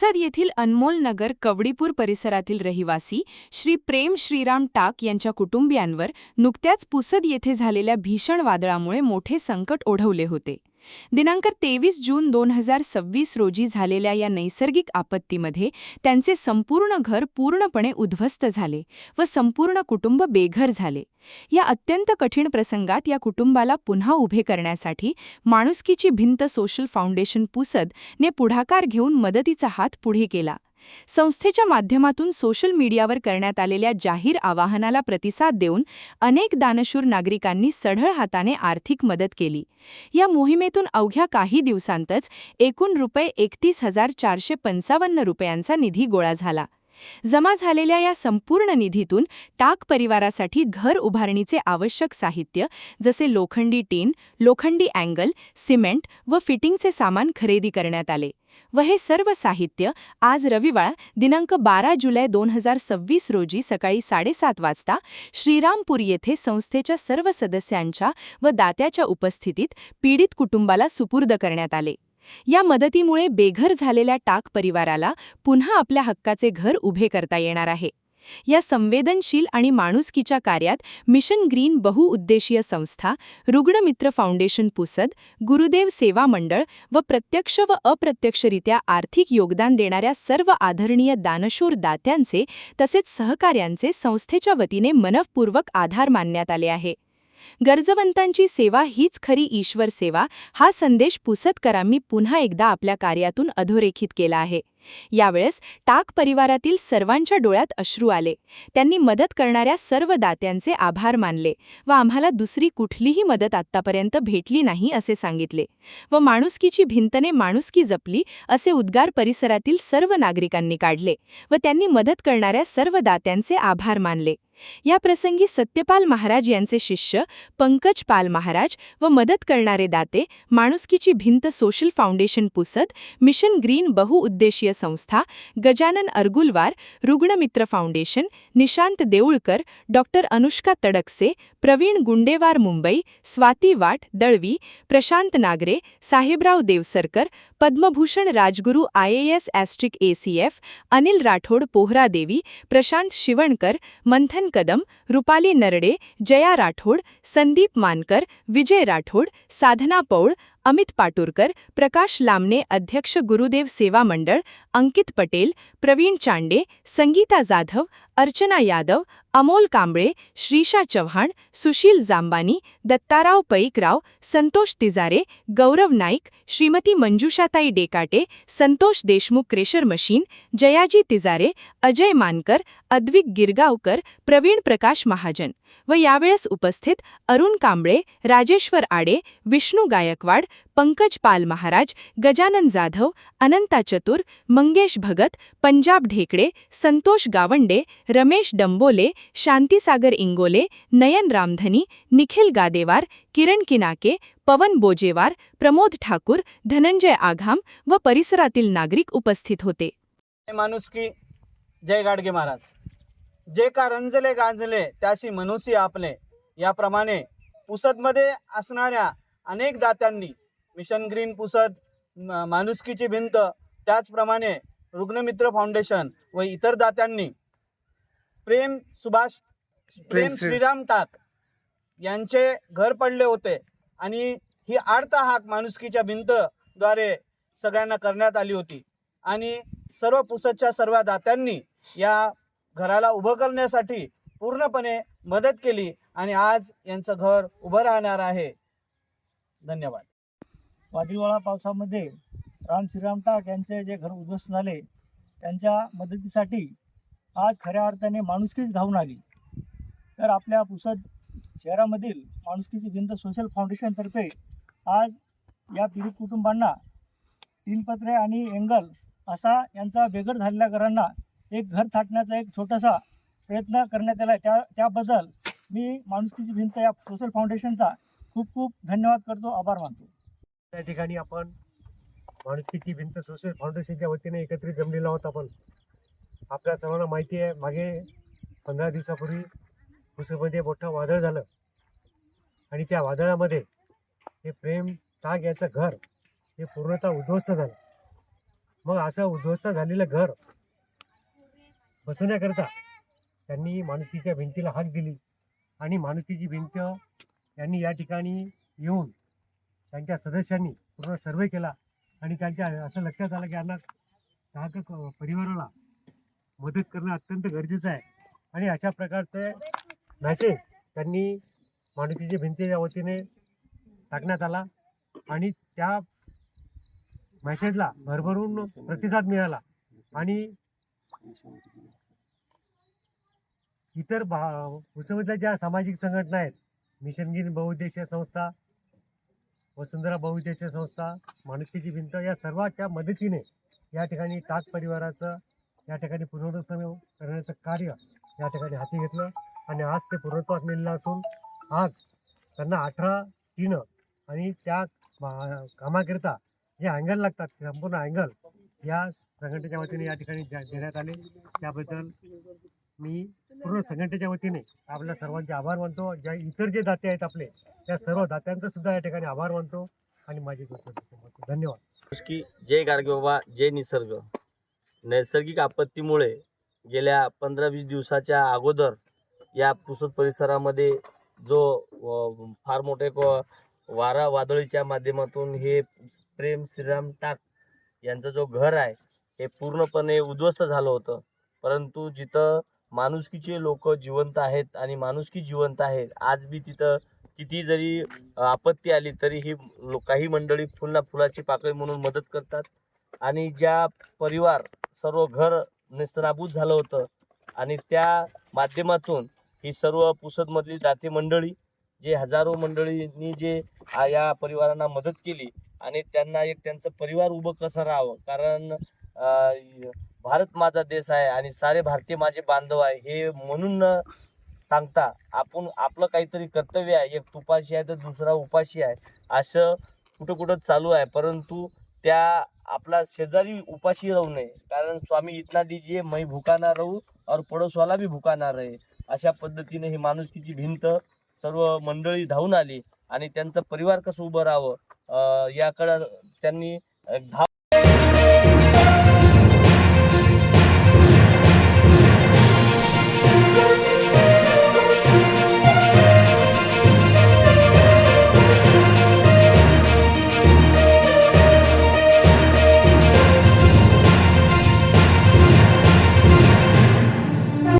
पुसद येथील अनमोल नगर कवडीपूर परिसरातील रहिवासी श्री प्रेम श्रीराम टाक यांच्या कुटुंबियांवर नुकत्याच पुसद येथे झालेल्या भीषण वादळामुळे मोठे संकट ओढवले होते. दिनांक 23 जून 2026 रोजी झालेल्या या नैसर्गिक आपत्तीमध्ये त्यांचे संपूर्ण घर पूर्णपणे उद्ध्वस्त झाले व संपूर्ण कुटुंब बेघर झाले. या अत्यंत कठीण प्रसंगात या कुटुंबाला पुन्हा उभे करण्यासाठी माणुसकीची भिंत सोशल फाउंडेशन पुसद ने पुढाकार घेऊन मदतीचा हात पुढे केला. संस्थेच्या माध्यमातून सोशल मीडियावर करण्यात आलेल्या जाहीर आवाहनाला प्रतिसाद देऊन अनेक दानशूर नागरिकांनी सढळ हाताने आर्थिक मदत केली. या मोहिमेतून अवघ्या काही दिवसांतच एकूण ₹31,455 निधी गोळा झाला. जमा झालेल्या या संपूर्ण निधीतून टाक परिवारासाठी घर उभारणीचे आवश्यक साहित्य जसे लोखंडी टीन, लोखंडी अँगल, सिमेंट व फिटिंगचे सामान खरेदी करण्यात आले व हे सर्व साहित्य आज रविवार दिनांक 12 जुलै 2026 रोजी सकाळी 7:30 वाजता श्रीरामपूर येथे संस्थेच्या सर्व सदस्यांच्या व दात्याच्या उपस्थितीत पीडित कुटुंबाला सुपूर्द करण्यात आले. या मदतीमुळे बेघर झालेल्या टाक परिवाराला पुन्हा आपल्या हक्काचे घर उभे करता येणार आहे. या संवेदनशील आणि माणुसकीच्या कार्यात मिशन ग्रीन बहुउद्देशीय संस्था, रुग्णमित्र फाउंडेशन पुसद, गुरुदेव सेवा मंडळ व प्रत्यक्ष व अप्रत्यक्षरित्या आर्थिक योगदान देणाऱ्या सर्व आदरणीय दानशूर दात्यांचे तसेच सहकाऱ्यांचे संस्थेच्या वतीने मनःपूर्वक आभार मानण्यात आले आहे. गरजवंतांची सेवा हीच खरी ईश्वर सेवा हा संदेश पुसदकरांनी पुन्हा एकदा आपल्या कार्यातून अधोरेखित केला आहे. यावेळेस टाक परिवारातील सर्वांच्या डोळ्यात अश्रू आले. त्यांनी मदत करणाऱ्या सर्व दात्यांचे आभार मानले व आम्हाला दुसरी कुठलीही मदत आत्तापर्यंत भेटली नाही असे सांगितले व माणुसकीची भिंतने माणुसकी जपली असे उद्गार परिसरातील सर्व नागरिकांनी काढले व त्यांनी मदत करणाऱ्या सर्व दात्यांचे आभार मानले. या प्रसंगी सत्यपाल महाराज यांचे शिष्य पंकज पाल महाराज व मदत करणारे दाते, माणुसकीची भिंत social foundation Pusad, mission green बहुउद्देशीय संस्था, गजानन अर्गुलवार, रुग्णमित्र फाउंडेशन, निशांत देऊळकर, डॉक्टर अनुष्का तडकसे, प्रवीण गुंडेवार मुंबई, स्वाती वाट दळवी, प्रशांत नागरे, साहेबराव देवसरकर, पद्मभूषण राजगुरू IAS ACF, अनिल राठोड पोहरादेवी, प्रशांत शिवणकर, मंथन कदम, रुपाली नरडे, जया राठोड, संदीप मानकर, विजय राठोड, साधना पौळ, अमित पाटुरकर, प्रकाश लामणे अध्यक्ष गुरुदेव सेवा मंडळ, अंकित पटेल, प्रवीण चांडे, संगीता जाधव, अर्चना यादव, अमोल कांबळे, श्रीशा चव्हाण, सुशील जांबानी, दत्ताराव पैकराव, संतोष तिजारे, गौरव नाईक, श्रीमती मंजुषाताई डेकाटे, संतोष देशमुख क्रेशर मशीन, जयाजी तिजारे, अजय मानकर, अद्विक गिरगावकर, प्रवीण प्रकाश महाजन व यावेळेस उपस्थित अरुण कांबळे, राजेश्वर आडे, विष्णू गायकवाड, पंकज पाल महाराज, गजानन जाधव, अनंता चतुर, मंगेश भगत, पंजाब ढेकड़े, संतोष गावंडे, रमेश डंबोले, शांतीसागर इंगोले, नयन रामधनी, निखिल गादेवार, किरण किनाके, पवन बोजेवार, प्रमोद ठाकूर, धनंजय आघाम व परिसरातील नागरिक उपस्थित होते. माणुसकी जय गाडगे महाराज. जे का रंजले गांजले त्याशी मनुष्य आपले, याप्रमाणे पुसदमध्ये असणाऱ्या अनेक दात्यांनी मिशन ग्रीन पुसद, माणुसकीची भिंत, त्याचप्रमाणे रुग्णमित्र फाउंडेशन व इतर दात्यांनी प्रेम श्रीराम टाक यांचे घर पडले होते आणि ही आर्तहाक माणुसकीच्या भिंतद्वारे सगळ्यांना करण्यात आली होती आणि सर्व पुसदच्या सर्व दात्यांनी या घराला उभं करण्यासाठी पूर्णपणे मदत केली आणि आज यांचं घर उभं राहणार आहे. धन्यवाद. वादळी पावसामध्ये श्रीराम टाक यांचे जे घर उद्ध्वस्त झाले त्यांच्या मदतीसाठी आज खऱ्या अर्थाने माणुसकीच धावून आली. तर आपल्या पुसद शहरामधील माणुसकीची भिंत सोशल फाउंडेशनतर्फे आज या पीडित कुटुंबांना तीनपत्रे आणि एंगल असा यांचा बेघर झालेल्या घरांना एक घर थाटण्याचा एक छोटासा प्रयत्न करण्यात आला. त्याबद्दल मी माणुसकीची भिंत या सोशल फाउंडेशनचा खूप खूप धन्यवाद करतो, आभार मानतो. त्या ठिकाणी आपण माणुसकीची भिंत सोशल फाउंडेशनच्या वतीने एकत्रित जमलेलो आहोत. आपण आपल्या सर्वांना माहिती आहे, मागे 15 दिवसापूर्वी पुसदमध्ये मोठं वादळ झालं आणि त्या वादळामध्ये हे प्रेम टाक याचं घर हे पूर्णतः उद्ध्वस्त झालं. मग असं उद्ध्वस्त झालेलं घर बसवण्याकरता त्यांनी माणुसकीच्या भिंतीला हाक दिली आणि माणुसकीची भिंत यांनी या ठिकाणी येऊन त्यांच्या सदस्यांनी पूर्ण सर्वे केला आणि त्यांच्या असं लक्षात आलं की यांना परिवाराला मदत करणं अत्यंत गरजेचं आहे आणि अशा प्रकारचे मॅसेज त्यांनी माणुसकीच्या भिंतीच्या वतीने टाकण्यात आला आणि त्या मॅसेजला भरभरून प्रतिसाद मिळाला आणि इतर पुसदमधल्या ज्या सामाजिक संघटना आहेत, मिशनगिरी बहुउद्देशीय संस्था, वसुंधरा बहुउद्देशीय संस्था, माणुसकीची भिंत या सर्वांच्या मदतीने या ठिकाणी टाक परिवाराचं या ठिकाणी पुनर्वसन करण्याचं कार्य या ठिकाणी हाती घेतलं आणि आज ते पूर्णत्वास नेलेलं असून आज त्यांना 18 टीनं आणि त्या कामाकरिता जे अँगल लागतात संपूर्ण अँगल या संघटनेच्या वतीने या ठिकाणी देण्यात आले. त्याबद्दल मी पूर्ण संघटनेच्या वतीने आपल्या सर्वांचे आभार मानतो. ज्या इतर जे दाते आहेत आपले त्या सर्व दात्यांचं सुद्धा या ठिकाणी आभार मानतो आणि माझी धन्यवाद. की जय गाडगे बाबा, जय निसर्ग. नैसर्गिक आपत्तीमुळे गेल्या 15-20 दिवसाच्या अगोदर या पुसद परिसरामध्ये जो फार मोठे वारा वादळीच्या माध्यमातून हे प्रेम श्रीराम टाक यांचं जो घर आहे हे पूर्णपणे उद्ध्वस्त झालं होतं. परंतु जिथं माणुसकीचे लोक जिवंत आहेत आणि माणुसकी जिवंत आहेत, आज बी तिथं किती जरी आपत्ती आली तरी ही काही मंडळी फुलाची पाकळी म्हणून मदत करतात. आणि ज्या परिवार सर्व घर नेस्तनाबूत झालं होतं आणि त्या माध्यमातून ही सर्व पुसदमधली दाते मंडळी जे हजारो मंडळींनी जे या परिवारांना मदत केली आणि त्यांना एक त्यांचं परिवार उभं कसं राहावं, कारण भारत माझा देश आहे आणि सारे भारतीय माझे बांधव आहे हे म्हणून सांगता आपण आपलं काहीतरी कर्तव्य आहे. एक तुपाशी आहे तर दुसरा उपाशी आहे असं कुठं चालू आहे. परंतु त्या आपला शेजारी उपाशी राहू नये, कारण स्वामी इतना दीजिए मैं भूखा ना रहूं और पडोसवाला भी भूखा ना रहे. अशा पद्धतीने ही माणुसकीची भिंत सर्व मंडळी धावून आली आणि त्यांचं परिवार कसं उभं राहावं याकडं त्यांनी धाव